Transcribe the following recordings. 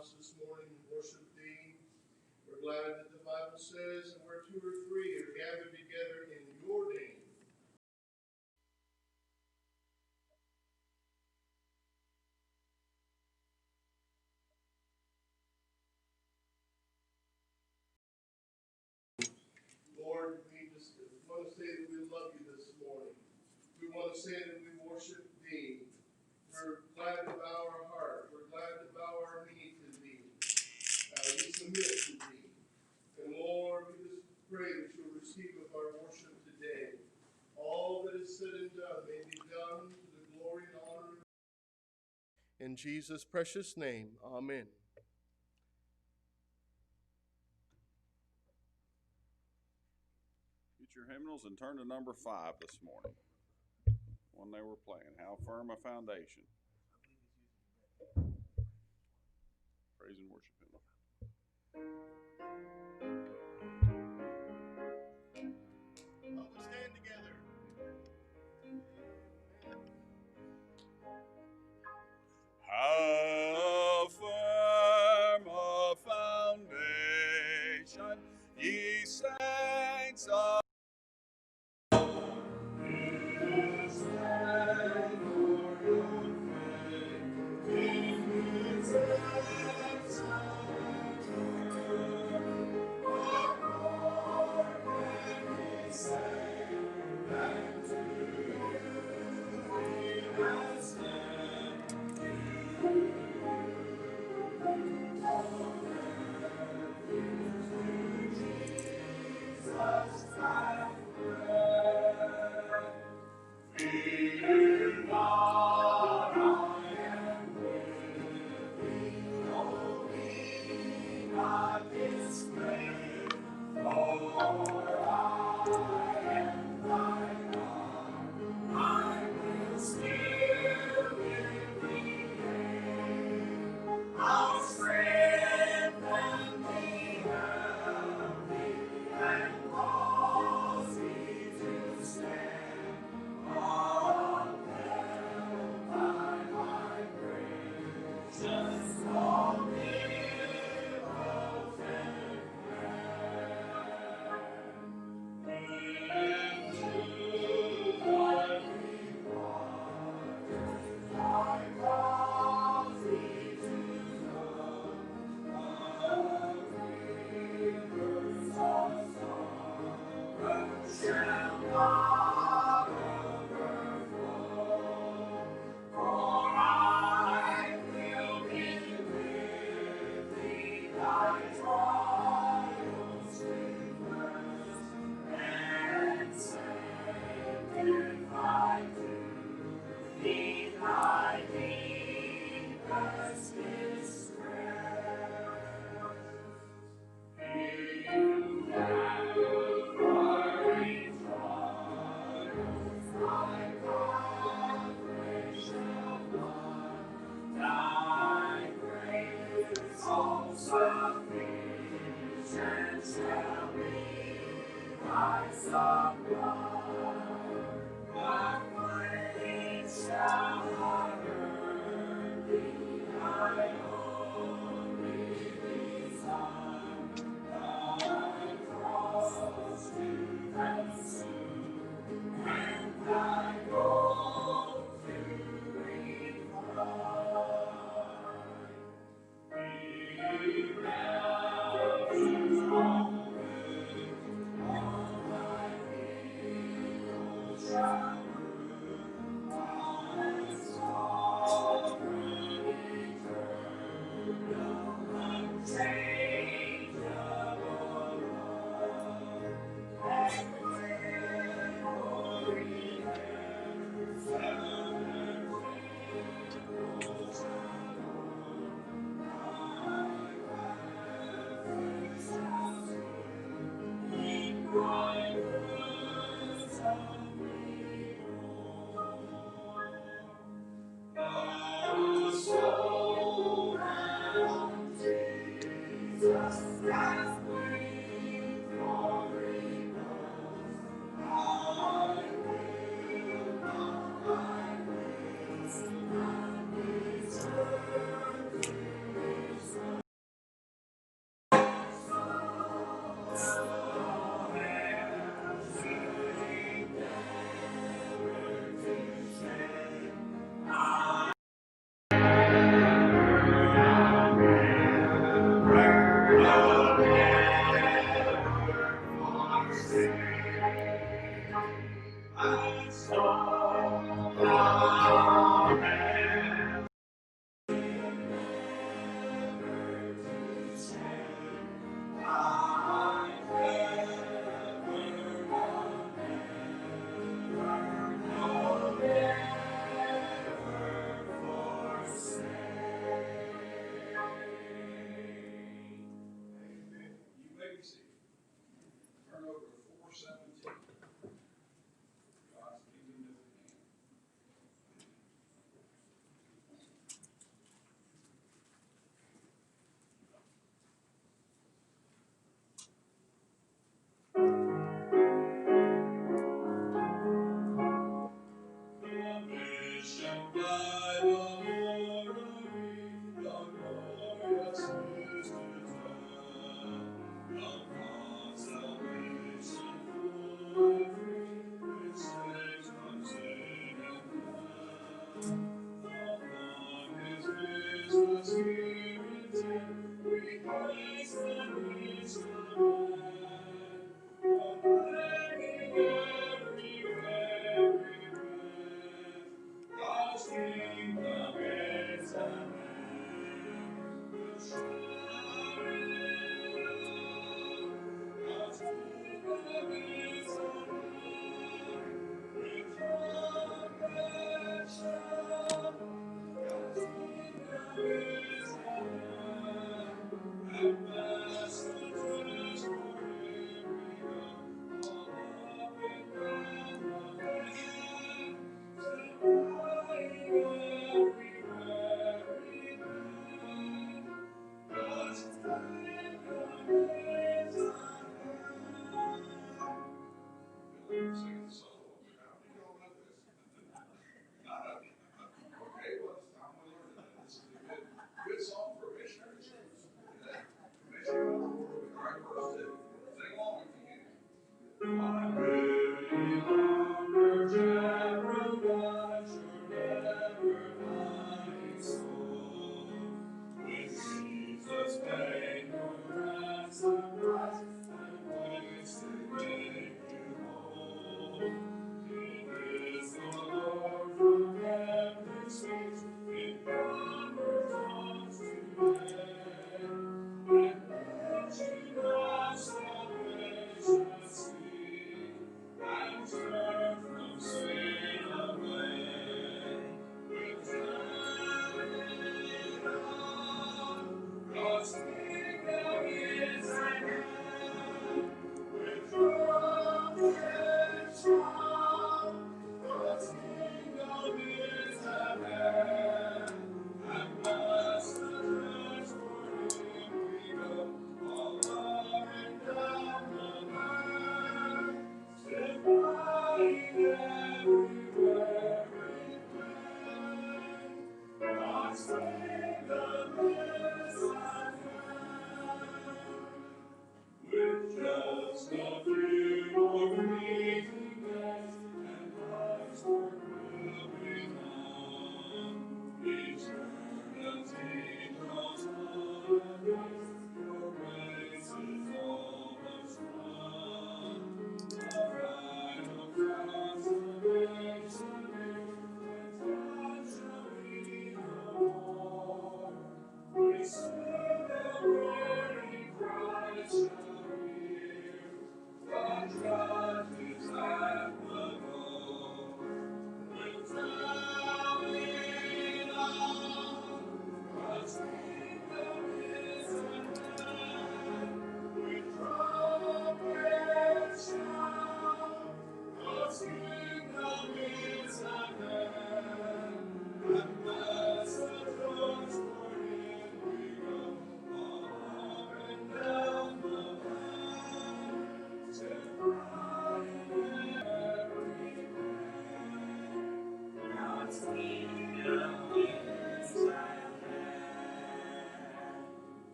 house this morning and worship thee. We're glad that the Bible says, and where 2 or 3 are gathered together in your name. Lord, we just want to say that we love you this morning. We want to say that we worship thee. We're glad to bow our heart. We're glad to bow our knee to thee. We submit to thee. And Lord, we just pray that you'll receive of our worship today. All that is said and done may be done to the glory and honor of God. In Jesus' precious name, amen. Get your hymnals and turn to number 5 this morning. One they were playing, How Firm a Foundation. Praise and worship hymn. We stand together. How firm a foundation, ye saints of Do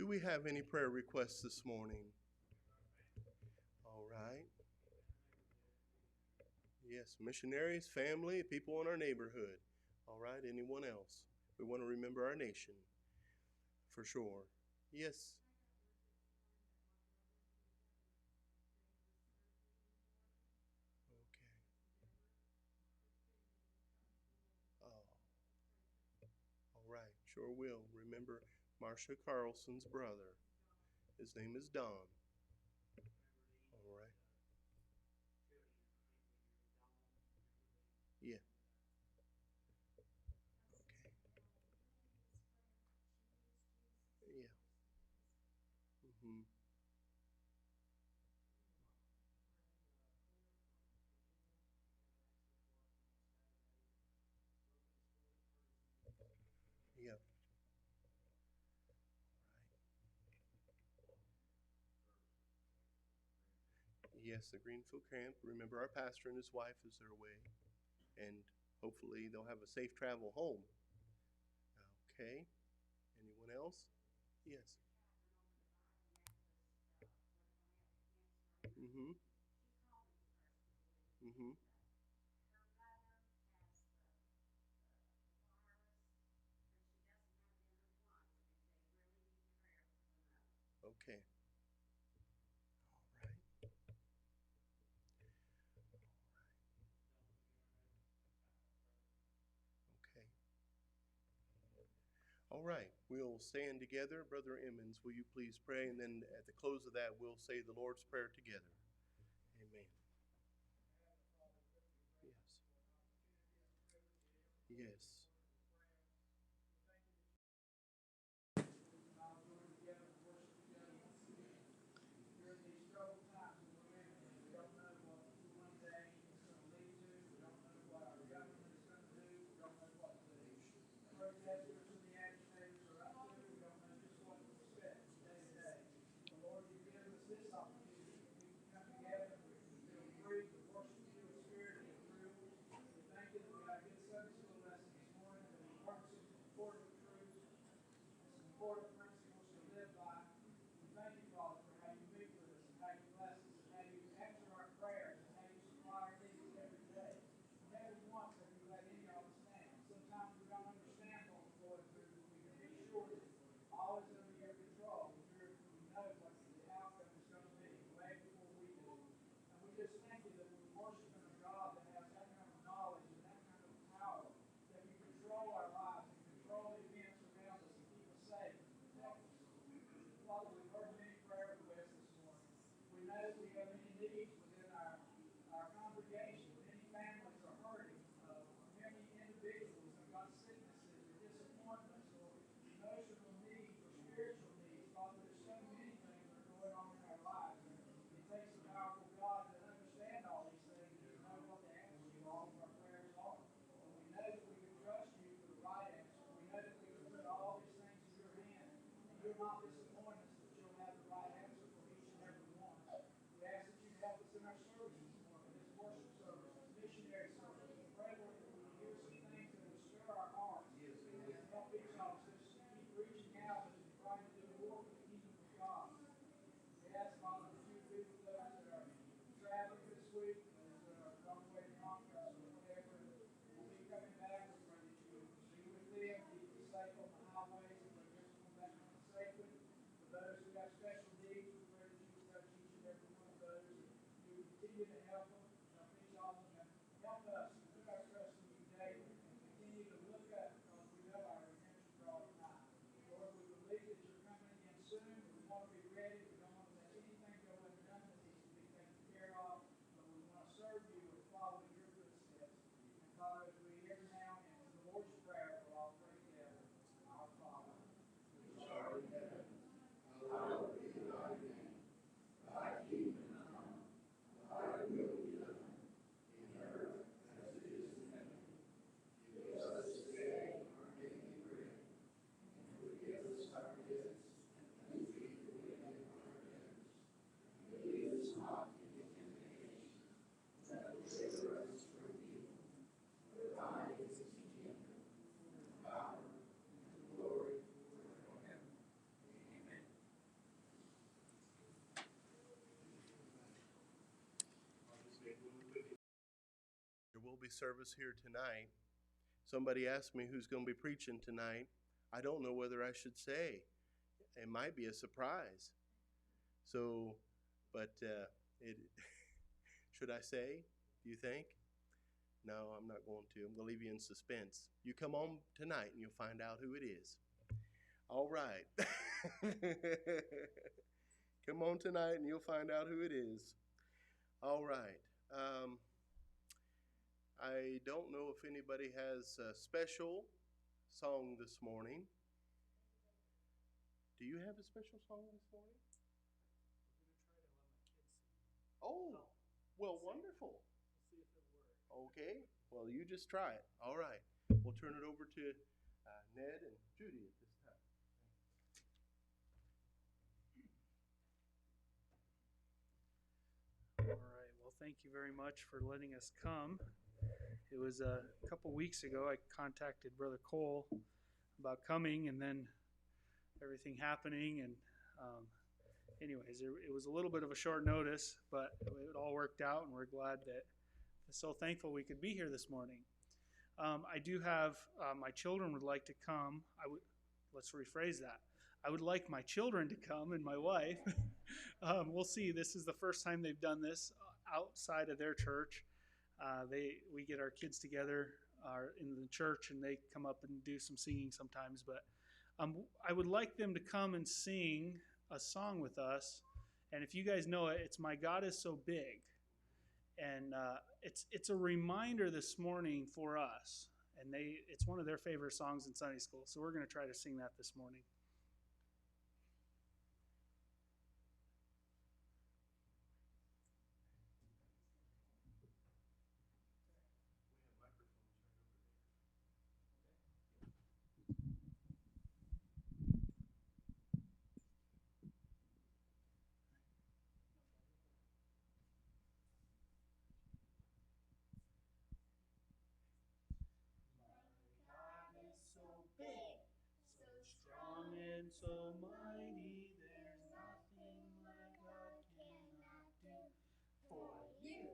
we have any prayer requests this morning? All right. Yes, missionaries, family, people in our neighborhood. All right, anyone else? We want to remember our nation, for sure. Yes. Okay. Oh, all right, sure will. Remember Marcia Carlson's brother. His name is Don. All right. Yeah. Okay. Yes, the Greenfield camp. Remember, our pastor and his wife is their way, and hopefully they'll have a safe travel home. Okay. Anyone else? Yes. Mm-hmm. Mm-hmm. Okay. All right. Okay. All right. We'll stand together. Brother Emmons, will you please pray? And then at the close of that, we'll say the Lord's Prayer together. Amen. Yes. Yes. There will be service here tonight. Somebody asked me who's going to be preaching tonight. I don't know whether I should say. It might be a surprise. So, but it should I say? Do you think? No, I'm not going to. I'm going to leave you in suspense. You come on tonight and you'll find out who it is. All right. Come on tonight and you'll find out who it is. All right. I don't know if anybody has a special song this morning. Do you have a special song this morning? Oh, well, wonderful. Okay, well, you just try it. All right, we'll turn it over to Ned and Judy at this time. All right. thank you very much for letting us come. It was a couple weeks ago I contacted Brother Cole about coming, and then everything happening, and anyways, it was a little bit of a short notice, but it all worked out, and we're glad that, so thankful we could be here this morning. I do have, my children would like to come. Let's rephrase that. I would like my children to come and my wife. We'll see. This is the first time they've done this outside of their church. We get our kids together in the church, and they come up and do some singing sometimes. But I would like them to come and sing a song with us. And if you guys know it, it's "My God Is So Big." And it's a reminder this morning for us. And it's one of their favorite songs in Sunday school. So we're going to try to sing that this morning. So mighty, there's nothing my God cannot do for you.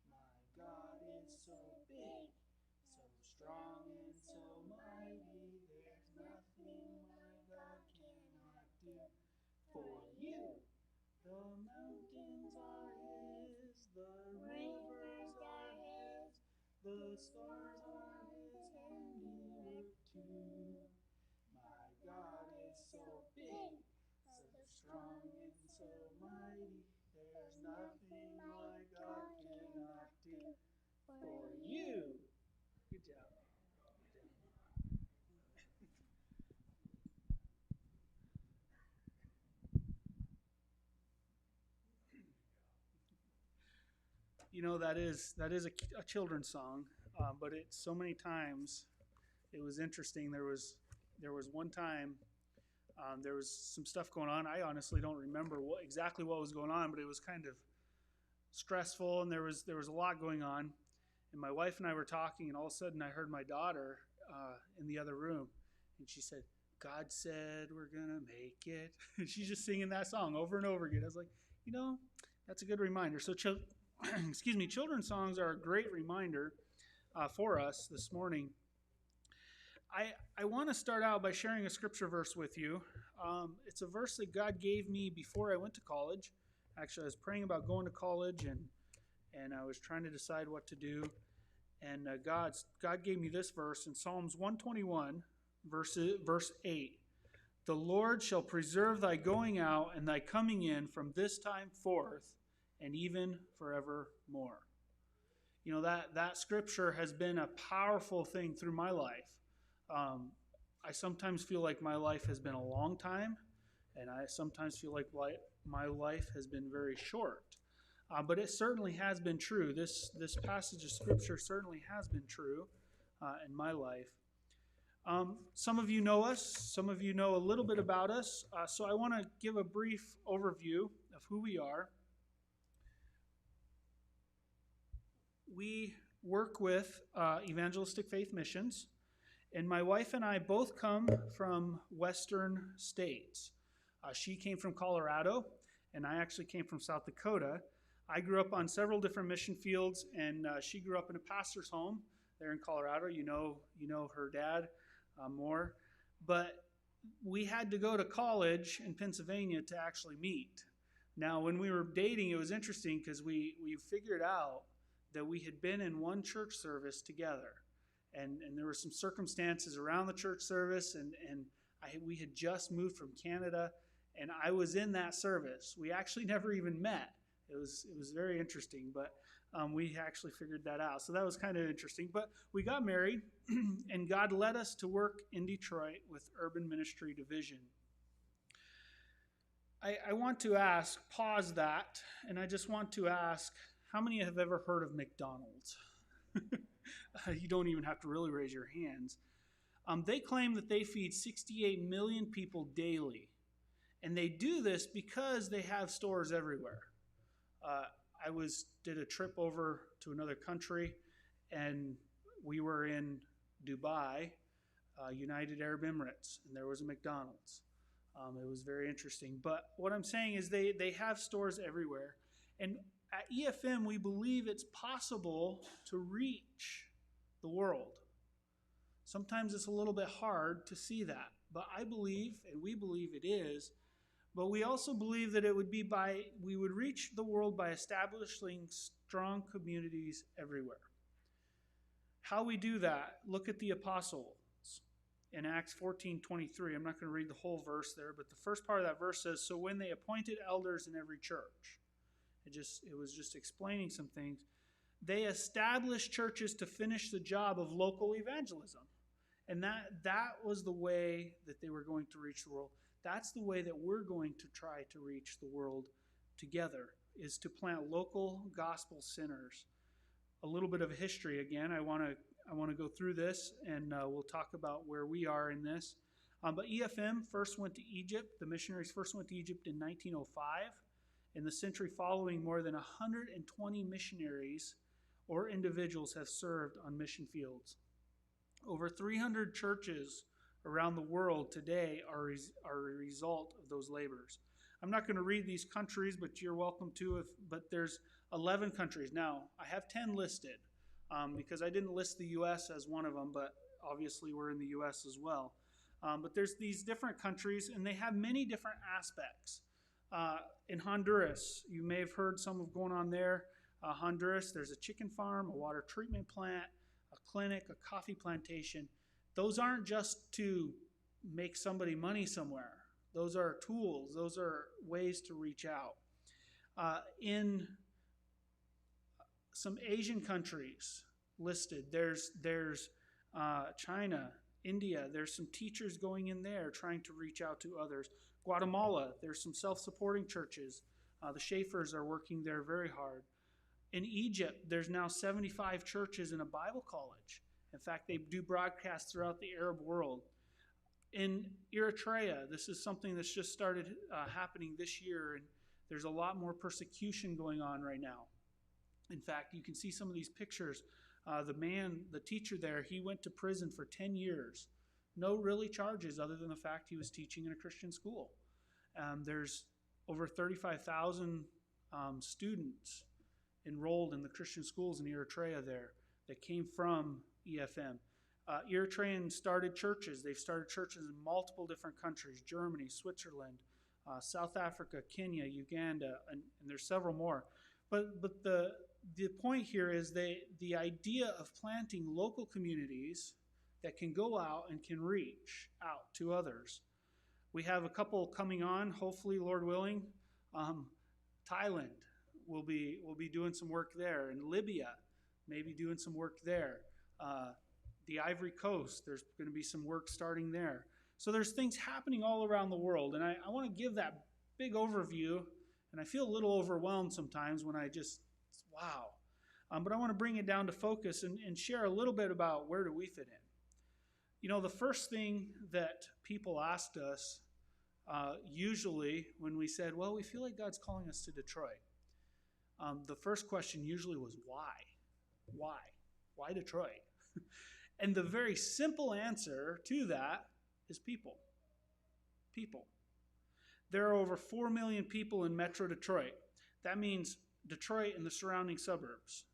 My God is so big, so strong and so mighty, there's nothing my God cannot do for you. The mountains are His, the rivers are His, the stars are His handiwork too. My God is so big, so strong and so mighty, there's nothing my God cannot do for you. Good job. You know, that is a children's song, but it's so many times. It was interesting. There was one time. There was some stuff going on. I honestly don't remember exactly what was going on, but it was kind of stressful, and there was a lot going on. And my wife and I were talking, and all of a sudden I heard my daughter in the other room, and she said, "God said we're gonna make it." And she's just singing that song over and over again. I was like, that's a good reminder. So, children's songs are a great reminder for us this morning. I want to start out by sharing a scripture verse with you. It's a verse that God gave me before I went to college. Actually, I was praying about going to college, and I was trying to decide what to do. And God gave me this verse in Psalms 121, verse 8. "The Lord shall preserve thy going out and thy coming in from this time forth, and even forevermore." You know, that scripture has been a powerful thing through my life. I sometimes feel like my life has been a long time, and I sometimes feel like my life has been very short. But it certainly has been true. This passage of scripture certainly has been true in my life. Some of you know us. Some of you know a little bit about us. So I want to give a brief overview of who we are. We work with Evangelistic Faith Missions, and my wife and I both come from Western states. She came from Colorado, and I actually came from South Dakota. I grew up on several different mission fields, and she grew up in a pastor's home there in Colorado. You know her dad more. But we had to go to college in Pennsylvania to actually meet. Now, when we were dating, it was interesting because we figured out that we had been in one church service together. And there were some circumstances around the church service, and we had just moved from Canada, and I was in that service. We actually never even met. It was very interesting, but we actually figured that out. So that was kind of interesting. But we got married, and God led us to work in Detroit with Urban Ministry Division. I want to pause that, and I just want to ask, how many have ever heard of McDonald's? You don't even have to really raise your hands. They claim that they feed 68 million people daily. And they do this because they have stores everywhere. did a trip over to another country, and we were in Dubai, United Arab Emirates, and there was a McDonald's. It was very interesting. But what I'm saying is they have stores everywhere. And at EFM, we believe it's possible to reach the world. Sometimes it's a little bit hard to see that, but I believe, and we believe it is, but we also believe that we would reach the world by establishing strong communities everywhere. How we do that, look at the apostles in Acts 14:23. I'm not going to read the whole verse there, but the first part of that verse says, so when they appointed elders in every church, it was just explaining some things. They established churches to finish the job of local evangelism. And that was the way that they were going to reach the world. That's the way that we're going to try to reach the world together, is to plant local gospel centers. A little bit of history again. I want to go through this, and we'll talk about where we are in this. But EFM first went to Egypt. The missionaries first went to Egypt in 1905. In the century following, more than 120 missionaries or individuals have served on mission fields. Over 300 churches around the world today are a result of those labors. I'm not going to read these countries, but you're welcome to. But there's 11 countries. Now, I have 10 listed because I didn't list the U.S. as one of them, but obviously we're in the U.S. as well. But there's these different countries, and they have many different aspects. In Honduras, you may have heard some of going on there. Honduras, there's a chicken farm, a water treatment plant, a clinic, a coffee plantation. Those aren't just to make somebody money somewhere. Those are tools. Those are ways to reach out. In some Asian countries listed, there's China, India. There's some teachers going in there trying to reach out to others. Guatemala, there's some self-supporting churches. The Schaeffers are working there very hard. In Egypt, there's now 75 churches and a Bible college. In fact, they do broadcasts throughout the Arab world. In Eritrea, this is something that's just started happening this year, and there's a lot more persecution going on right now. In fact, you can see some of these pictures. The teacher there, he went to prison for 10 years. No really charges other than the fact he was teaching in a Christian school. There's over 35,000 students enrolled in the Christian schools in Eritrea there that came from EFM. Eritreans started churches. They've started churches in multiple different countries: Germany, Switzerland, South Africa, Kenya, Uganda, and there's several more. But the point here is the idea of planting local communities that can go out and can reach out to others. We have a couple coming on, hopefully, Lord willing. Thailand will be doing some work there, and Libya maybe doing some work there. The Ivory Coast, there's going to be some work starting there. So there's things happening all around the world, and I want to give that big overview, and I feel a little overwhelmed sometimes when wow. But I want to bring it down to focus and share a little bit about where do we fit in. You know, the first thing that people asked us, usually when we said, well, we feel like God's calling us to Detroit, the first question usually was, why? Why? Why Detroit? And the very simple answer to that is people. People. There are over 4 million people in Metro Detroit. That means Detroit and the surrounding suburbs.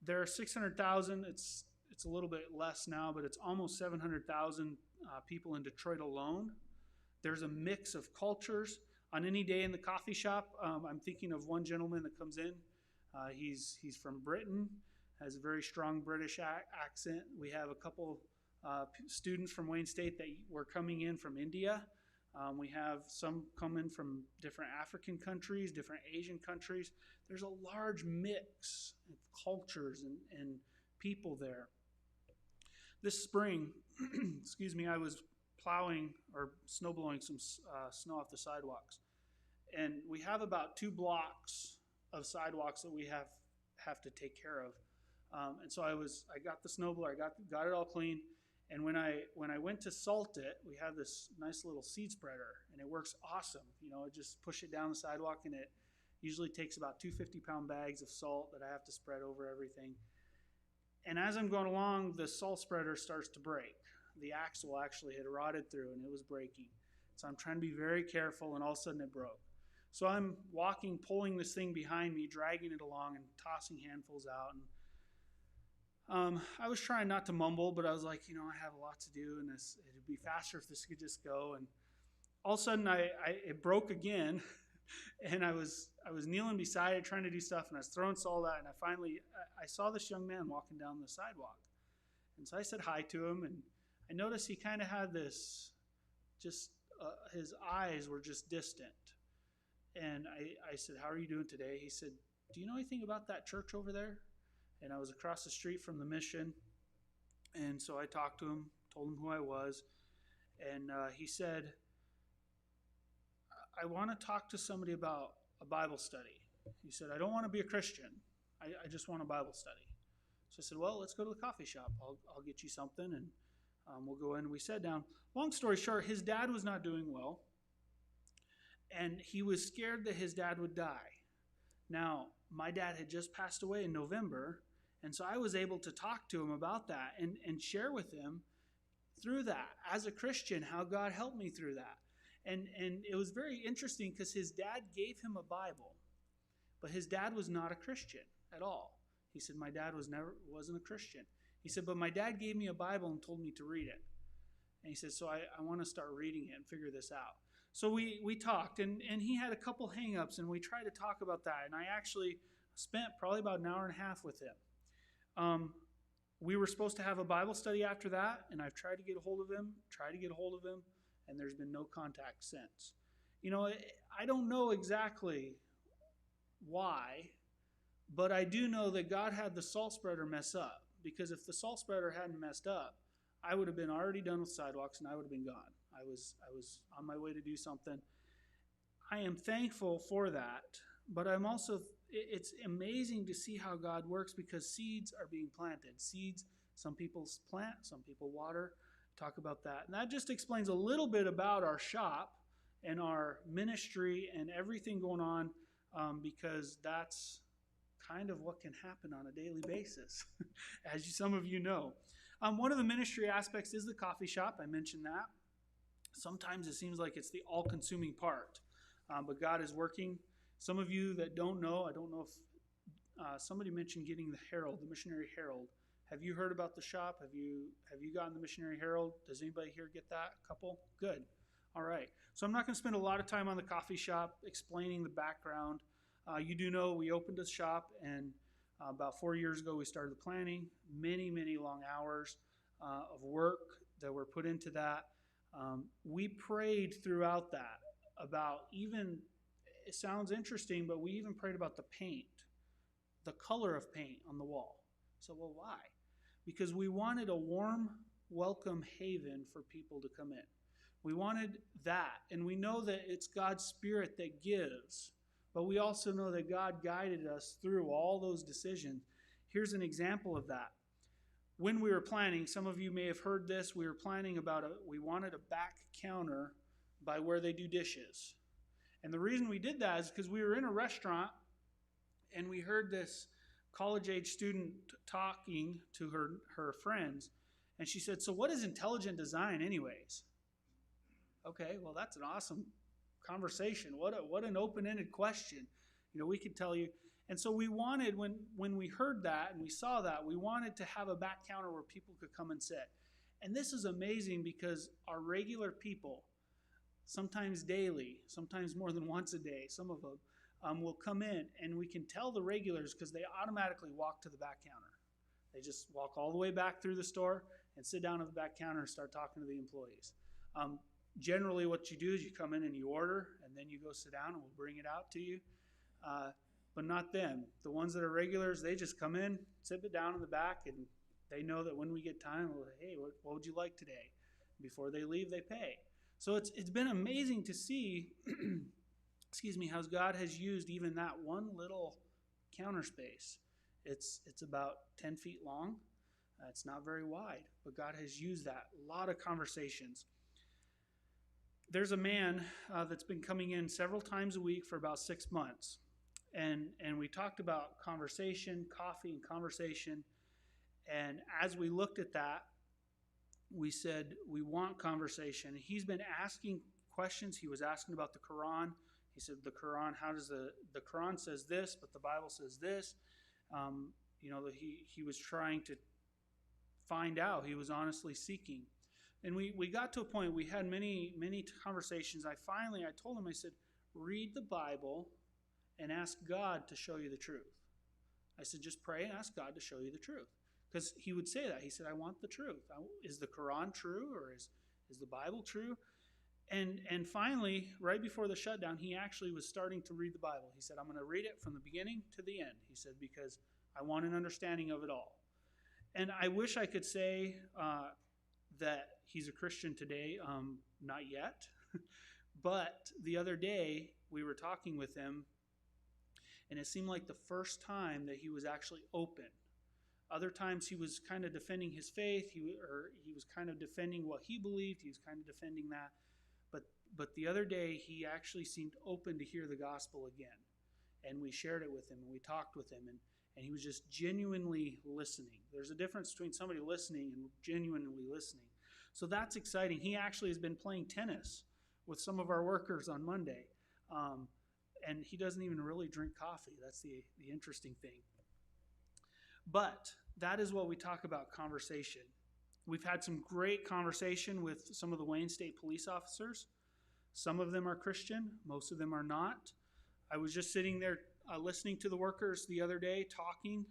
There are 600,000, it's a little bit less now, but it's almost 700,000 people in Detroit alone. There's a mix of cultures. On any day in the coffee shop, I'm thinking of one gentleman that comes in. He's from Britain, has a very strong British accent. We have a couple students from Wayne State that were coming in from India. We have some coming from different African countries, different Asian countries. There's a large mix of cultures and people there. This spring, excuse me, I was plowing or snow blowing some snow off the sidewalks. And we have about 2 blocks of sidewalks that we have to take care of. And so I got the snowblower, I got it all clean. And when I went to salt it, we have this nice little seed spreader, and it works awesome. You know, I just push it down the sidewalk, and Usually takes about 2 50-pound bags of salt that I have to spread over everything. And as I'm going along, the salt spreader starts to break. The axle actually had rotted through and it was breaking. So I'm trying to be very careful, and all of a sudden it broke. So I'm walking, pulling this thing behind me, dragging it along and tossing handfuls out. And I was trying not to mumble, but I was like, I have a lot to do, and it'd be faster if this could just go. And all of a sudden it broke again. And I was kneeling beside it, trying to do stuff, and I was throwing salt out, and I saw this young man walking down the sidewalk. And so I said hi to him, and I noticed he kind of had this, his eyes were just distant. And I said, "How are you doing today?" He said, "Do you know anything about that church over there?" And I was across the street from the mission. And so I talked to him, told him who I was, and he said, "I want to talk to somebody about a Bible study." He said, "I don't want to be a Christian. I just want a Bible study." So I said, "Well, let's go to the coffee shop. I'll get you something, and we'll go in." We sat down. Long story short, his dad was not doing well, and he was scared that his dad would die. Now, my dad had just passed away in November, and so I was able to talk to him about that and share with him through that, as a Christian, how God helped me through that. And it was very interesting because his dad gave him a Bible, but his dad was not a Christian at all. He said, "My dad wasn't a Christian." He said, "But my dad gave me a Bible and told me to read it." And he said, "So I want to start reading it and figure this out." So we talked, and he had a couple hang-ups, and we tried to talk about that. And I actually spent probably about an hour and a half with him. We were supposed to have a Bible study after that, and I've tried to get a hold of him, and there's been no contact since. I don't know exactly why, but I do know that God had the salt spreader mess up, because if the salt spreader hadn't messed up, I would have been already done with sidewalks and I would have been gone. I was on my way to do something. I am thankful for that, but it's amazing to see how God works, because seeds are being planted. Seeds, some people plant, some people water. Talk about that. And that just explains a little bit about our shop and our ministry and everything going on, because that's kind of what can happen on a daily basis, as some of you know. One of the ministry aspects is the coffee shop. I mentioned that. Sometimes it seems like it's the all-consuming part, but God is working. Some of you that don't know, I don't know if somebody mentioned getting the Herald, the Missionary Herald. Have you heard about the shop? Have you gotten the Missionary Herald? Does anybody here get that? A couple? Good. All right. So I'm not going to spend a lot of time on the coffee shop explaining the background. You do know we opened a shop, and about 4 years ago we started the planning. Many, many long hours of work that were put into that. We prayed throughout that about it sounds interesting, but we even prayed about the paint, the color of paint on the wall. So, well, why? Because we wanted a warm, welcome haven for people to come in. We wanted that, and we know that it's God's Spirit that gives, but we also know that God guided us through all those decisions. Here's an example of that. When we were planning, some of you may have heard this, we were planning we wanted a back counter by where they do dishes. And the reason we did that is because we were in a restaurant, and we heard this college-age student talking to her friends, and she said, "So what is intelligent design anyways?" Okay, well, that's an awesome conversation. What an open-ended question. We could tell you. And so we wanted, when we heard that and we saw that, we wanted to have a back counter where people could come and sit. And this is amazing, because our regular people, sometimes daily, sometimes more than once a day, some of them, will come in, and we can tell the regulars because they automatically walk to the back counter. They just walk all the way back through the store and sit down at the back counter and start talking to the employees. Generally, what you do is you come in and you order, and then you go sit down, and we'll bring it out to you. But not them. The ones that are regulars, they just come in, sit it down in the back, and they know that when we get time, we'll say, "Hey, what would you like today?" Before they leave, they pay. So it's been amazing to see how God has used even that one little counter space. It's about 10 feet long. It's not very wide, but God has used that. A lot of conversations. There's a man that's been coming in several times a week for about 6 months. and we talked about conversation, coffee and conversation. And as we looked at that, we said, we want conversation. He's been asking questions. He was asking about the Quran. He said, the Quran, how does the Quran says this, but the Bible says this. He was trying to find out. He was honestly seeking. And we got to a point, we had many, many conversations. I told him, I said, read the Bible and ask God to show you the truth. I said, just pray and ask God to show you the truth. Because he would say that. He said, I want the truth. Is the Quran true, or is the Bible true? And finally, right before the shutdown, he actually was starting to read the Bible. He said, I'm going to read it from the beginning to the end. He said, because I want an understanding of it all. And I wish I could say that he's a Christian today. Not yet. But the other day, we were talking with him, and it seemed like the first time that he was actually open. Other times he was kind of defending his faith, he was kind of defending what he believed, he was kind of defending that. But the other day he actually seemed open to hear the gospel again. And we shared it with him, and we talked with him, and he was just genuinely listening. There's a difference between somebody listening and genuinely listening. So that's exciting. He actually has been playing tennis with some of our workers on Monday. And he doesn't even really drink coffee. That's the interesting thing. But that is what we talk about, conversation. We've had some great conversation with some of the Wayne State police officers. Some of them are Christian. Most of them are not. I was just sitting there listening to the workers the other day talking,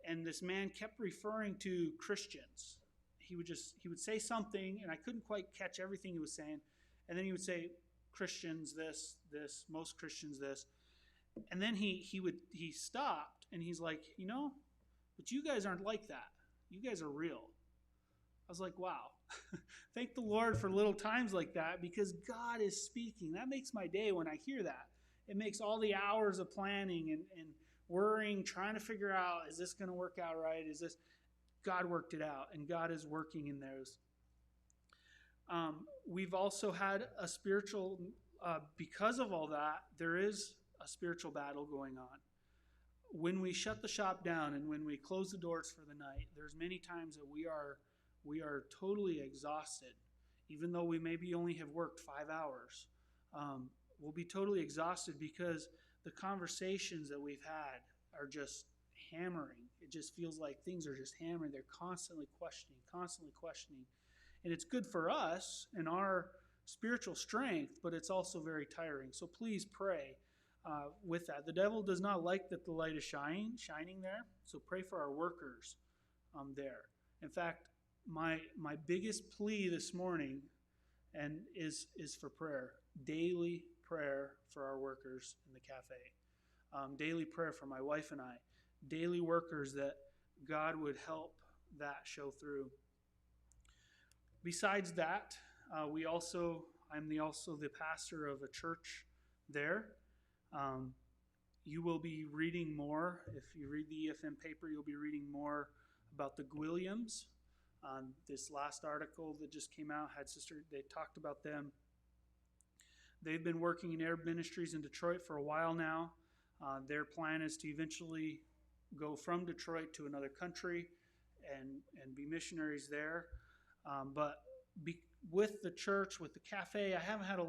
and this man kept referring to Christians. He would say something, and I couldn't quite catch everything he was saying. And then he would say, Christians this, most Christians this. And then he stopped, and he's like, but you guys aren't like that. You guys are real. I was like, wow. Thank the Lord for little times like that, because God is speaking. That makes my day when I hear that. It makes all the hours of planning and worrying, trying to figure out, is this going to work out right? God worked it out, and God is working in those. We've also had a spiritual, because of all that, there is a spiritual battle going on. When we shut the shop down and when we close the doors for the night, there's many times that we are totally exhausted. Even though we maybe only have worked 5 hours, we'll be totally exhausted because the conversations that we've had are just hammering. It just feels like things are just hammering. They're constantly questioning. And it's good for us and our spiritual strength, but it's also very tiring. So please pray with that. The devil does not like that the light is shining there, so pray for our workers there. In fact, my biggest plea this morning is for prayer. Daily prayer for our workers in the cafe. Daily prayer for my wife and I. Daily workers that God would help that show through. Besides that, I'm also the pastor of a church there. You will be reading more. If you read the EFM paper, you'll be reading more about the Gwilliams. This last article that just came out they talked about them. They've been working in Arab ministries in Detroit for a while now. Their plan is to eventually go from Detroit to another country and be missionaries there. With the church, with the cafe, I haven't had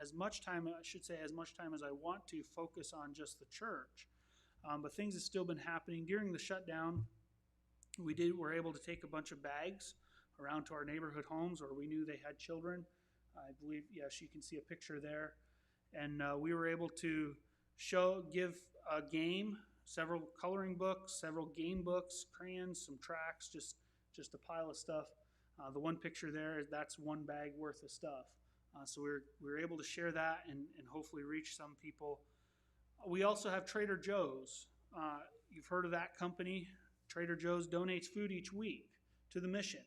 as much time as I want to focus on just the church. But things have still been happening. During the shutdown, we were able to take a bunch of bags around to our neighborhood homes where we knew they had children. I believe, yes, you can see a picture there. And we were able to give a game, several coloring books, several game books, crayons, some tracts, just a pile of stuff. The one picture there, that's one bag worth of stuff. So we were able to share that and hopefully reach some people. We also have Trader Joe's. You've heard of that company. Trader Joe's donates food each week to the mission.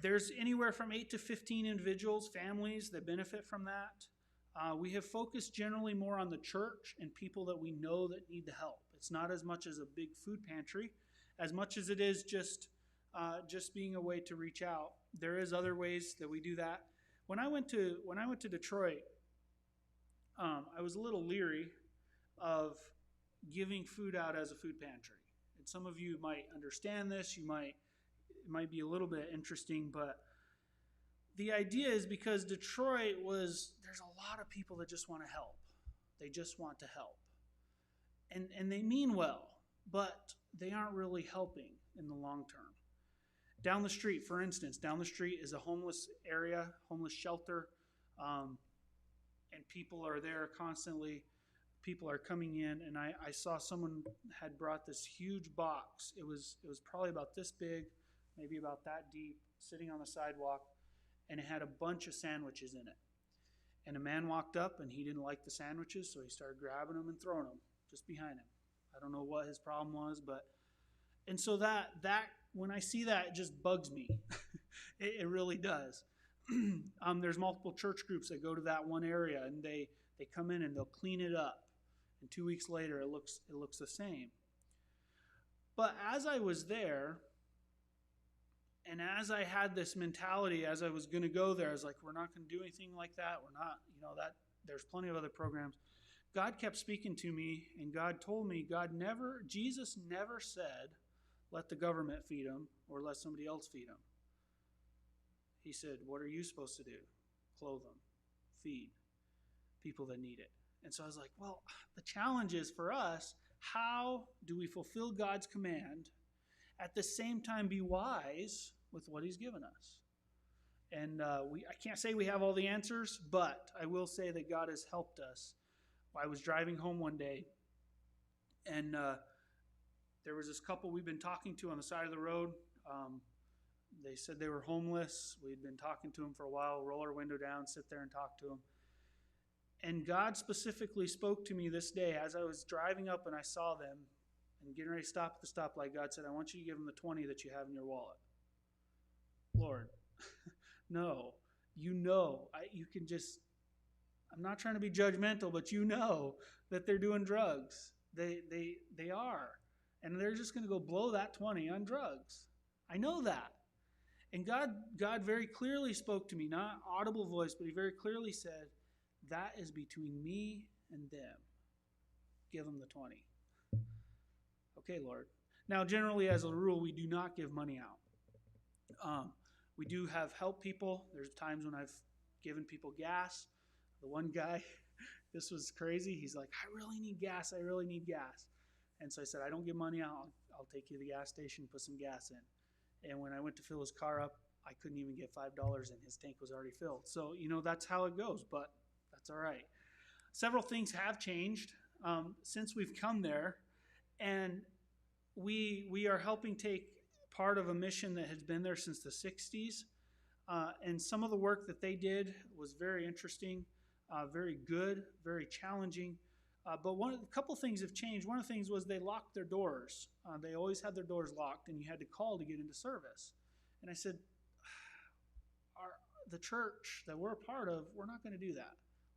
There's anywhere from 8 to 15 individuals, families that benefit from that. We have focused generally more on the church and people that we know that need the help. It's not as much as a big food pantry, as much as it is just being a way to reach out. There is other ways that we do that. When I went to Detroit, I was a little leery of giving food out as a food pantry. And some of you might understand this. It might be a little bit interesting, but the idea is because there's a lot of people that just want to help. They just want to help. And they mean well, but they aren't really helping in the long term. Down the street, for instance, is a homeless area, homeless shelter, and people are there constantly. People are coming in, and I saw someone had brought this huge box. It was probably about this big, maybe about that deep, sitting on the sidewalk, and it had a bunch of sandwiches in it. And a man walked up, and he didn't like the sandwiches, so he started grabbing them and throwing them just behind him. I don't know what his problem was, and so that when I see that, it just bugs me. It really does. There's multiple church groups that go to that one area, and they come in and they'll clean it up. And 2 weeks later, it looks the same. But as I was there, and as I had this mentality, as I was going to go there, I was like, we're not going to do anything like that. We're not, that there's plenty of other programs. God kept speaking to me, and God told me, Jesus never said, let the government feed them or let somebody else feed them. He said, what are you supposed to do? Clothe them, feed people that need it. And so I was like, well, the challenge is for us, how do we fulfill God's command, at the same time be wise with what he's given us? And I can't say we have all the answers, but I will say that God has helped us. I was driving home one day, and there was this couple we've been talking to on the side of the road. They said they were homeless. We'd been talking to them for a while, roll our window down, sit there and talk to them. And God specifically spoke to me this day as I was driving up and I saw them and getting ready to stop at the stoplight. God said, I want you to give them the 20 that you have in your wallet. Lord, no, I'm not trying to be judgmental, but that they're doing drugs. They are. And they're just going to go blow that 20 on drugs. I know that. And God very clearly spoke to me, not audible voice, but he very clearly said, that is between me and them. Give them the 20. Okay, Lord. Now, generally, as a rule, we do not give money out. We do have help people. There's times when I've given people gas. The one guy, this was crazy. He's like, I really need gas. And so I said, I don't give money out. I'll take you to the gas station, put some gas in. And when I went to fill his car up, I couldn't even get $5 in. His tank was already filled. So, that's how it goes, but that's all right. Several things have changed since we've come there. And we are helping take part of a mission that has been there since the 60s. And some of the work that they did was very interesting, very good, very challenging. But a couple things have changed. One of the things was they locked their doors. They always had their doors locked, and you had to call to get into service. And I said, the church that we're a part of, we're not going to do that.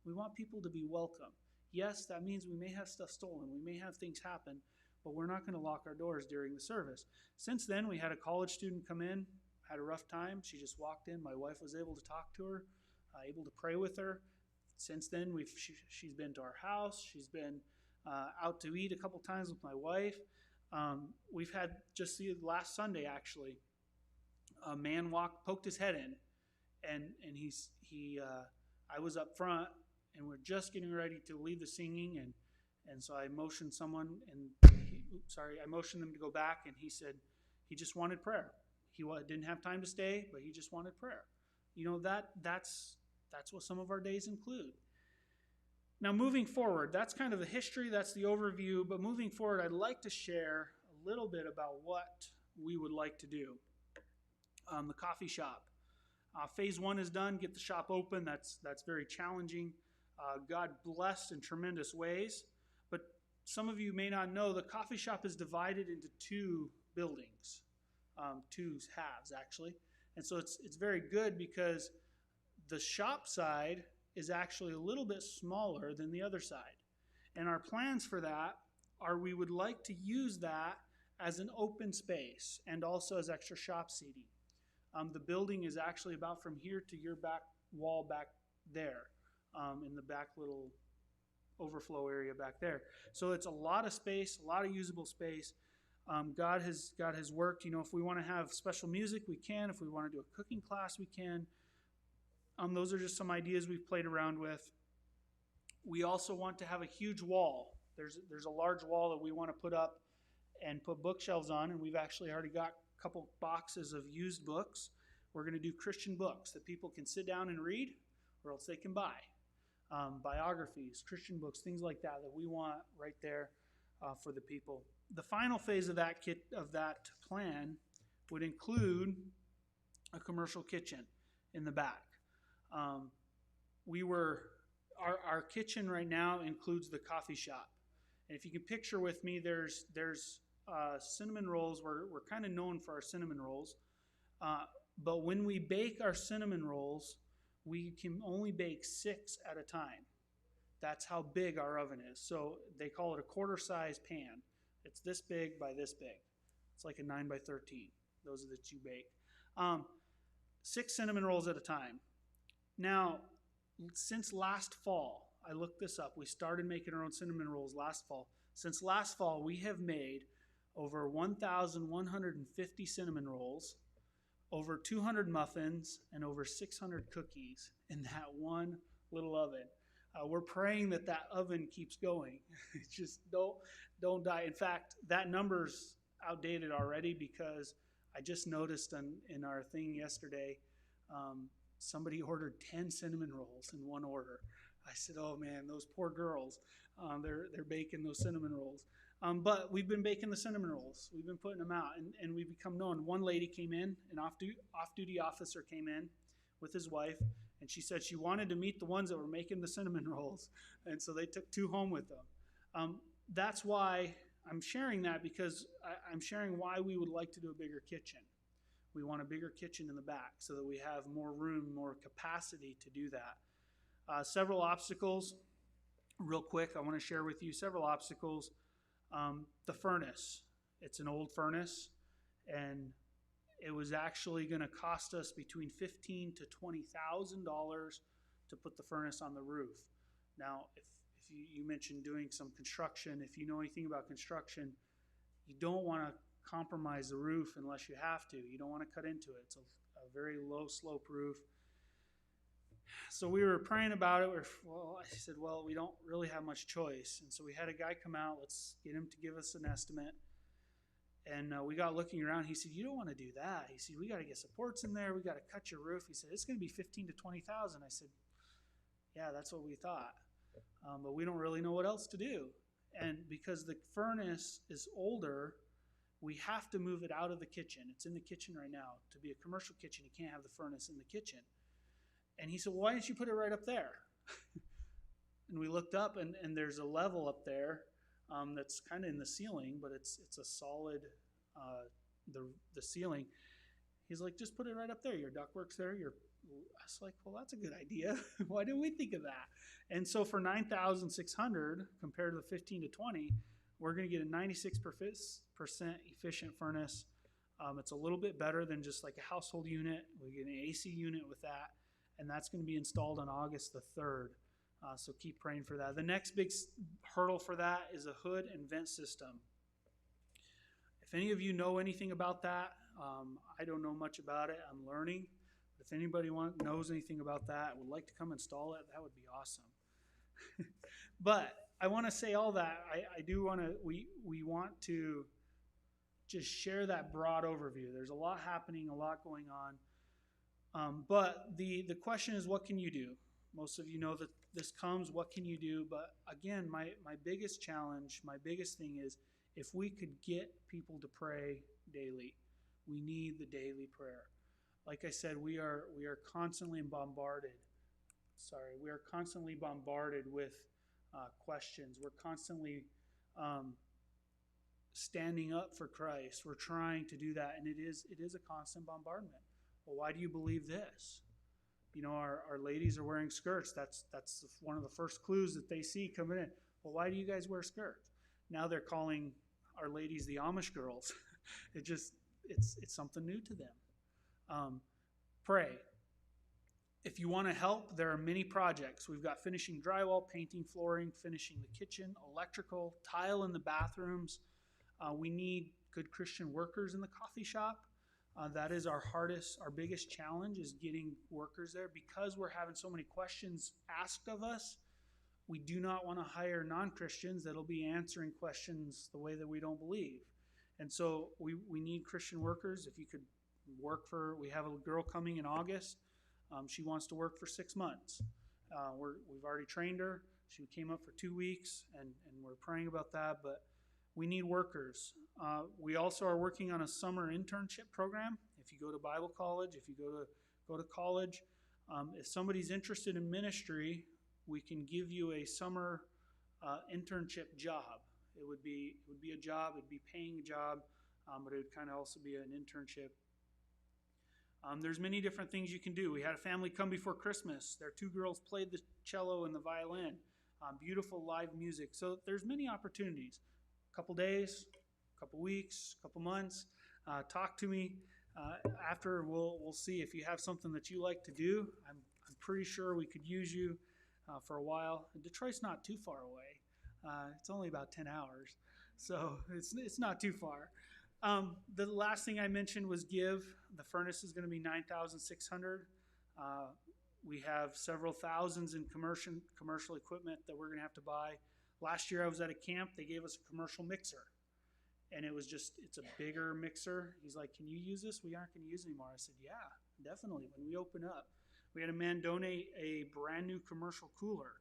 We want people to be welcome. Yes, that means we may have stuff stolen. We may have things happen, but we're not going to lock our doors during the service. Since then, we had a college student come in, had a rough time. She just walked in. My wife was able to talk to her, able to pray with her. Since then, she's been to our house. She's been out to eat a couple times with my wife. We've had just the last Sunday, actually, a man poked his head in, and I was up front, and we're just getting ready to leave the singing, and so I motioned someone, I motioned them to go back, and he said he just wanted prayer. He didn't have time to stay, but he just wanted prayer. That's what some of our days include. Now, moving forward, that's kind of the history, that's the overview, but moving forward, I'd like to share a little bit about what we would like to do. The coffee shop. Phase 1 is done, get the shop open. That's very challenging. God blessed in tremendous ways, but some of you may not know the coffee shop is divided into 2 buildings, 2 halves actually. And so it's very good because the shop side is actually a little bit smaller than the other side. And our plans for that are we would like to use that as an open space and also as extra shop seating. The building is actually about from here to your back wall back there, in the back little overflow area back there. So it's a lot of space, a lot of usable space. God has worked. If we want to have special music, we can. If we want to do a cooking class, we can. Those are just some ideas we've played around with. We also want to have a huge wall. There's a large wall that we want to put up and put bookshelves on, and we've actually already got a couple boxes of used books. We're going to do Christian books that people can sit down and read, or else they can buy. Biographies, Christian books, things like that we want right there for the people. The final phase of that plan would include a commercial kitchen in the back. Our kitchen right now includes the coffee shop, and if you can picture with me, there's cinnamon rolls. We're kind of known for our cinnamon rolls, but when we bake our cinnamon rolls, we can only bake 6 at a time. That's how big our oven is. So they call it a quarter-size pan. It's this big by this big. It's like a 9 by 13. Those are that you bake. 6 cinnamon rolls at a time. Now, since last fall, I looked this up. We started making our own cinnamon rolls last fall. Since last fall, we have made over 1,150 cinnamon rolls, over 200 muffins, and over 600 cookies in that one little oven. We're praying that oven keeps going. Just don't die. In fact, that number's outdated already, because I just noticed in our thing yesterday, somebody ordered 10 cinnamon rolls in one order. I said, oh man, those poor girls, they're baking those cinnamon rolls. But we've been baking the cinnamon rolls. We've been putting them out, and we've become known. One lady came in, an off-duty officer came in with his wife, and she said she wanted to meet the ones that were making the cinnamon rolls. And so they took 2 home with them. That's why I'm sharing that, because I'm sharing why we would like to do a bigger kitchen. We want a bigger kitchen in the back so that we have more room, more capacity to do that. Several obstacles, real quick, I want to share with you several obstacles. The furnace. It's an old furnace, and it was actually going to cost us between $15,000 to $20,000 to put the furnace on the roof. Now, if you mentioned doing some construction, if you know anything about construction, you don't want to compromise the roof unless you have to. You don't want to cut into it. It's a very low slope roof. So we were praying about it. I said, well, we don't really have much choice. And so we had a guy come out. Let's get him to give us an estimate. And we got looking around. He said, you don't want to do that. He said, we got to get supports in there. We got to cut your roof. He said, it's going to be $15,000 to $20,000. I said, yeah, that's what we thought. But we don't really know what else to do. And because the furnace is older, we have to move it out of the kitchen. It's in the kitchen right now. To be a commercial kitchen, you can't have the furnace in the kitchen. And he said, well, why didn't you put it right up there? And we looked up, and there's a level up there that's kind of in the ceiling, but it's a solid, the ceiling. He's like, just put it right up there. Your ductwork's there. I was like, well, that's a good idea. Why didn't we think of that? And so for $9,600 compared to the $15,000 to $20,000, we're going to get a 96% efficient furnace. It's a little bit better than just like a household unit. We get an AC unit with that, and that's going to be installed on August the 3rd. So keep praying for that. The next big hurdle for that is a hood and vent system. If any of you know anything about that, I don't know much about it. I'm learning. If anybody knows anything about that, would like to come install it, that would be awesome. But I want to say all that. I do want to, we want to just share that broad overview. There's a lot happening, a lot going on. But the question is, what can you do? Most of you know that this comes, what can you do? But again, my biggest challenge, my biggest thing is, if we could get people to pray daily, we need the daily prayer. Like I said, we are constantly bombarded. We are constantly bombarded with questions. We're constantly standing up for Christ. We're trying to do that, and it is a constant bombardment. Well, why do you believe this? You know, our ladies are wearing skirts. That's one of the first clues that they see coming in. Well, why do you guys wear skirts? Now they're calling our ladies the Amish girls. It's something new to them. Pray. If you want to help, there are many projects. We've got finishing drywall, painting flooring, finishing the kitchen, electrical, tile in the bathrooms. We need good Christian workers in the coffee shop. That is our biggest challenge is getting workers there. Because we're having so many questions asked of us, we do not want to hire non-Christians that'll be answering questions the way that we don't believe. And so we need Christian workers. If you could we have a girl coming in August. She wants to work for 6 months. We've already trained her. She came up for 2 weeks, and we're praying about that. But we need workers. We also are working on a summer internship program. If you go to Bible college, if you go to college, if somebody's interested in ministry, we can give you a summer internship job. It would be a job. It'd be paying a job, but it would kind of also be an internship. There's many different things you can do. We had a family come before Christmas. Their 2 girls played the cello and the violin. Beautiful live music. So there's many opportunities. A couple days, a couple weeks, a couple months. Talk to me. After we'll see if you have something that you like to do. I'm pretty sure we could use you for a while. Detroit's not too far away. It's only about 10 hours, so it's not too far. The last thing I mentioned was give. The furnace is going to be $9,600. We have several thousands in commercial equipment that we're going to have to buy. Last year I was at a camp. They gave us a commercial mixer, and it's a bigger mixer. He's like, "Can you use this? We aren't going to use it anymore." I said, "Yeah, definitely." When we open up, we had a man donate a brand new commercial cooler.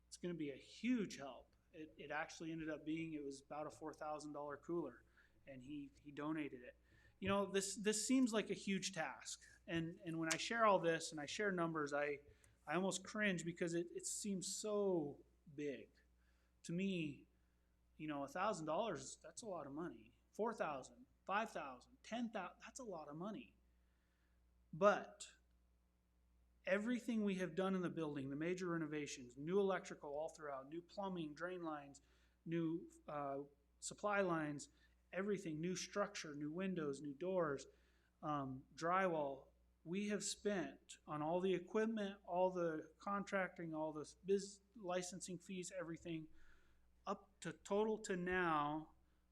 It's going to be a huge help. It actually ended up being, it was about a $4,000 cooler, and he donated it. You know, this seems like a huge task. And when I share all this and I share numbers, I almost cringe because it seems so big. To me, you know, $1,000, that's a lot of money. $4,000, $5,000, $10,000, that's a lot of money. But everything we have done in the building, the major renovations, new electrical all throughout, new plumbing, drain lines, new supply lines, everything, new structure, new windows, new doors, drywall, we have spent on all the equipment, all the contracting, all the licensing fees, everything, up to total to now,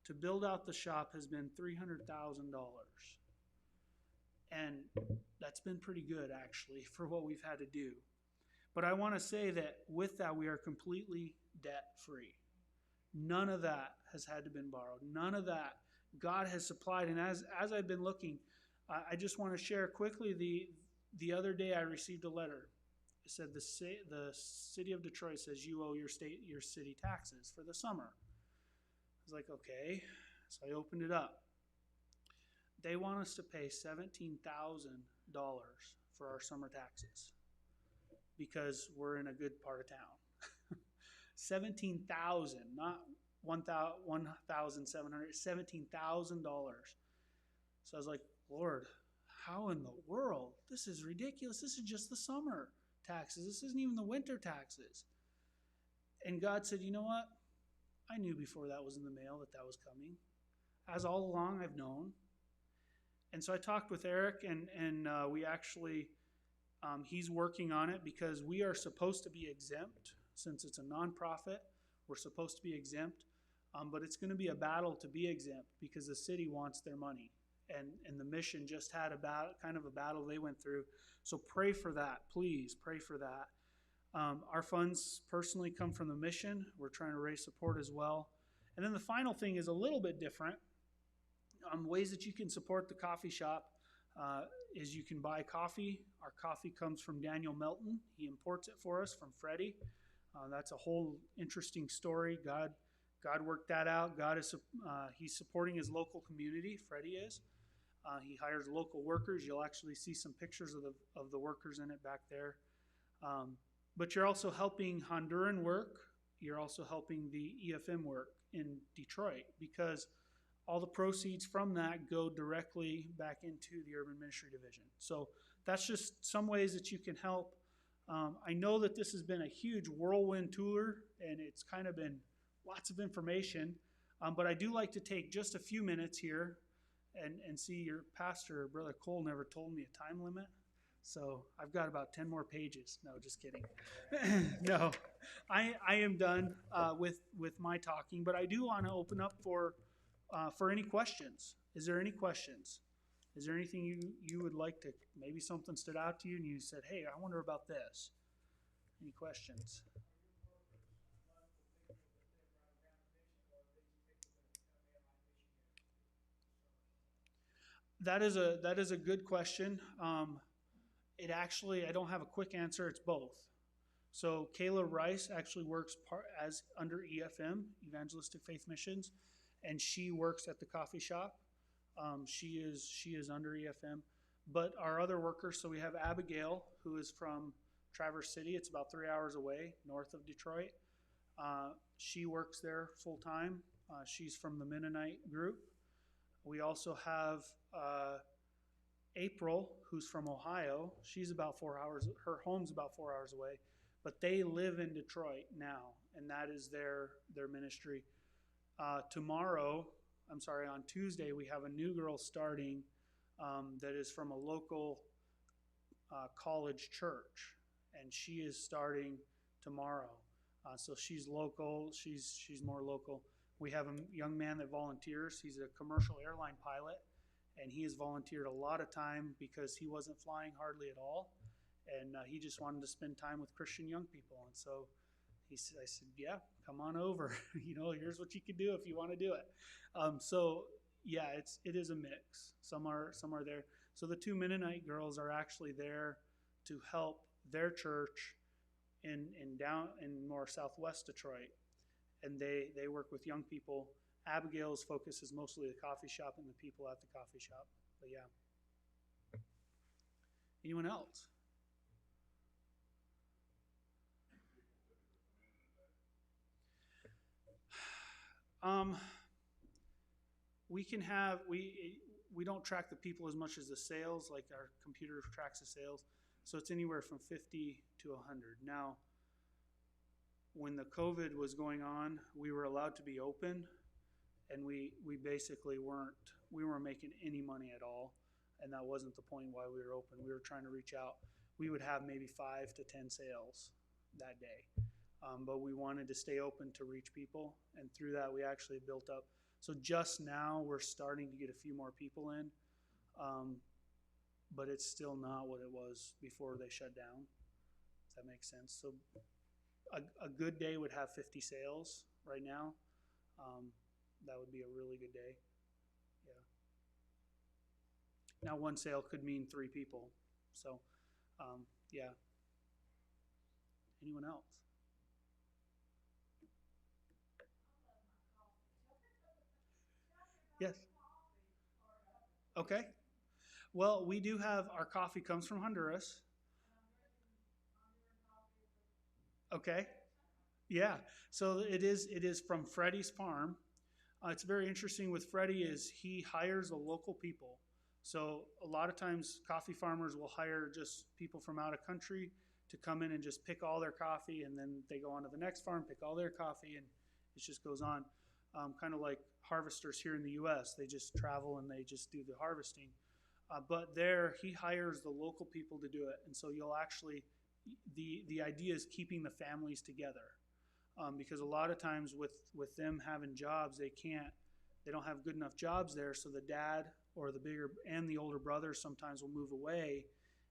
to build out the shop has been $300,000. And that's been pretty good, actually, for what we've had to do. But I want to say that with that, we are completely debt-free. None of that has had to been borrowed. None of that. God has supplied. And as I've been looking, I just want to share quickly, the other day I received a letter. It said the city of Detroit says you owe your city taxes for the summer. I was like, okay. So I opened it up. They want us to pay $17,000 for our summer taxes because we're in a good part of town. $17,000, not $1,700, $17,000. So I was like, Lord, how in the world? This is ridiculous. This is just the summer taxes. This isn't even the winter taxes. And God said, you know what? I knew before that was in the mail that was coming. As all along I've known. And so I talked with Eric, and we actually, he's working on it because we are supposed to be exempt. Since it's a nonprofit, we're supposed to be exempt. But it's going to be a battle to be exempt because the city wants their money. And the mission just had kind of a battle they went through. So pray for that. Please pray for that. Our funds personally come from the mission. We're trying to raise support as well. And then the final thing is a little bit different. Ways that you can support the coffee shop is you can buy coffee. Our coffee comes from Daniel Melton. He imports it for us from Freddie. That's a whole interesting story. God worked that out. He's supporting his local community. Freddie is. He hires local workers. You'll actually see some pictures of the workers in it back there. But you're also helping Honduran work. You're also helping the EFM work in Detroit because all the proceeds from that go directly back into the Urban Ministry Division. So that's just some ways that you can help. I know that this has been a huge whirlwind tour, and it's kind of been lots of information. But I do like to take just a few minutes here and see your pastor, Brother Cole, never told me a time limit. So I've got about 10 more pages. No, just kidding. No, I am done with my talking, but I do want to open up for any questions. Is there any questions? Is there anything you would like to, maybe something stood out to you and you said, hey, I wonder about this? Any questions? That is a good question. It actually, I don't have a quick answer. It's both. So Kayla Rice actually works as under EFM, Evangelistic Faith Missions, and she works at the coffee shop. She is under EFM. But our other workers, so we have Abigail, who is from Traverse City. It's about 3 hours away, north of Detroit. She works there full time. She's from the Mennonite group. We also have April, who's from Ohio. She's about 4 hours. Her home's about 4 hours away, but they live in Detroit now, and that is their ministry. On Tuesday, we have a new girl starting that is from a local college church, and she is starting tomorrow. So she's local. She's more local. We have a young man that volunteers. He's a commercial airline pilot, and he has volunteered a lot of time because he wasn't flying hardly at all, and he just wanted to spend time with Christian young people. And so I said, yeah, come on over. Here's what you can do if you want to do it. So yeah, it is a mix. Some are there. So the two Mennonite girls are actually there to help their church in more southwest Detroit, and they work with young people. Abigail's focus is mostly the coffee shop and the people at the coffee shop. But yeah. Anyone else? We don't track the people as much as the sales, like our computer tracks the sales. So it's anywhere from 50 to 100. Now, when the COVID was going on, we were allowed to be open, and we basically weren't making any money at all, and that wasn't the point why we were open. We were trying to reach out. We would have maybe 5 to 10 sales that day, but we wanted to stay open to reach people, and through that we actually built up. So just now we're starting to get a few more people in, but it's still not what it was before they shut down. Does that make sense? So a good day would have 50 sales right now. That would be a really good day. Yeah. Now one sale could mean 3 people. So, yeah. Anyone else? Yes. Okay. Well, we do have, our coffee comes from Honduras. Okay. Yeah. So it is from Freddie's farm. It's very interesting with Freddie is he hires the local people. So a lot of times coffee farmers will hire just people from out of country to come in and just pick all their coffee, and then they go on to the next farm, pick all their coffee, and it just goes on. Kind of like harvesters here in the U.S. They just travel and they just do the harvesting. But there, he hires the local people to do it. And so you'll actually, the idea is keeping the families together. Because a lot of times with them having jobs, they don't have good enough jobs there. So the dad or the bigger and the older brother sometimes will move away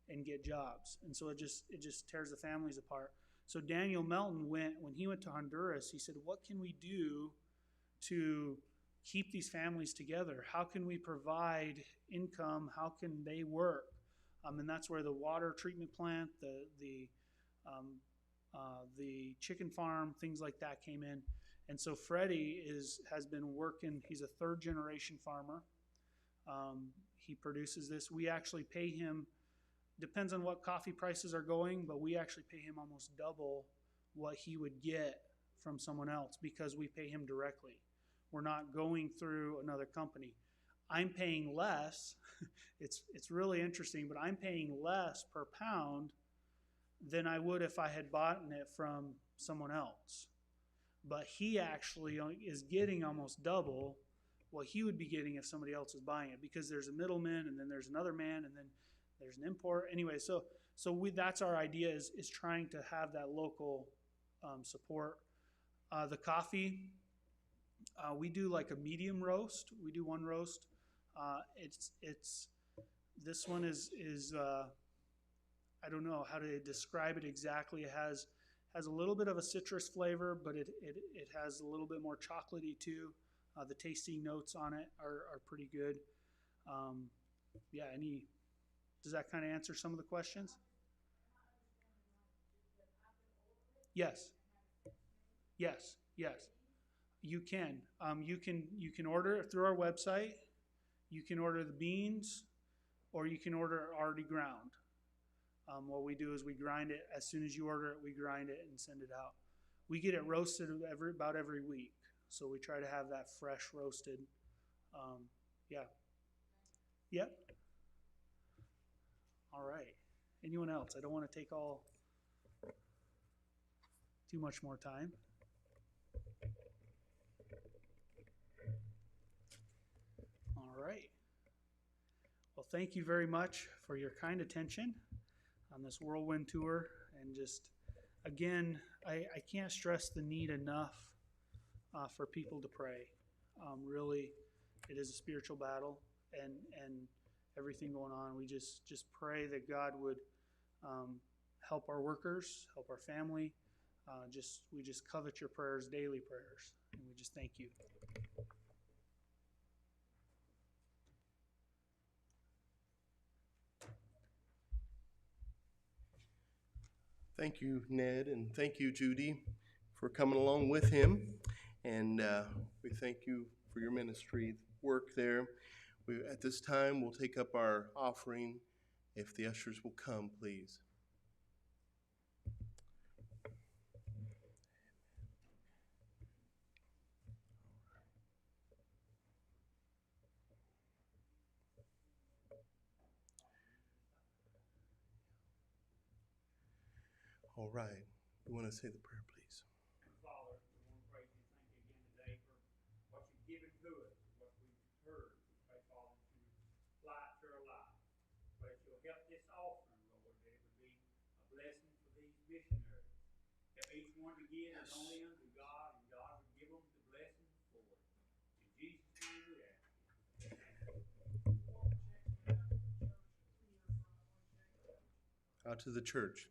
and get jobs. And so it just tears the families apart. So Daniel Melton when he went to Honduras, he said, what can we do to keep these families together? How can we provide income? How can they work? And that's where the water treatment plant, the chicken farm, things like that came in. And so Freddie has been working. He's a 3rd generation farmer. He produces this. We actually pay him, depends on what coffee prices are going, but we actually pay him almost double what he would get from someone else because we pay him directly. We're not going through another company. I'm paying less. It's really interesting, but I'm paying less per pound than I would if I had bought it from someone else. But he actually is getting almost double what he would be getting if somebody else was buying it, because there's a middleman and then there's another man, and then there's an import. Anyway, so that's our idea is trying to have that local support. The coffee, we do like a medium roast. We do one roast. This one is I don't know how to describe it exactly. It has a little bit of a citrus flavor, but it has a little bit more chocolatey too. The tasting notes on it are pretty good. Yeah, does that kind of answer some of the questions? Yes. Yes. You can. You can order it through our website. You can order the beans, or you can order it already ground. What we do is we grind it as soon as you order it. We grind it and send it out. We get it roasted about every week, so we try to have that fresh roasted. Yeah. Yep. All right. Anyone else? I don't want to take too much more time. All right. Well, thank you very much for your kind attention on this whirlwind tour. And just, again, I can't stress the need enough for people to pray. Really, it is a spiritual battle, and everything going on. We just pray that God would help our workers, help our family. We just covet your prayers, daily prayers, and we just thank you. Thank you, Ned, and thank you, Judy, for coming along with him. And we thank you for your ministry work there. At this time, we'll take up our offering. If the ushers will come, please. All right. You want to say the prayer, please? Father, we want to praise you and thank you again today for what you've given to us, what we've heard. We pray, Father, that you apply it to our lives. Pray that you'll help this offering, Lord, that it would be a blessing for these missionaries. Help each one to give as only unto God, and God would give them the blessing for it. In Jesus' name we ask. Out to the church.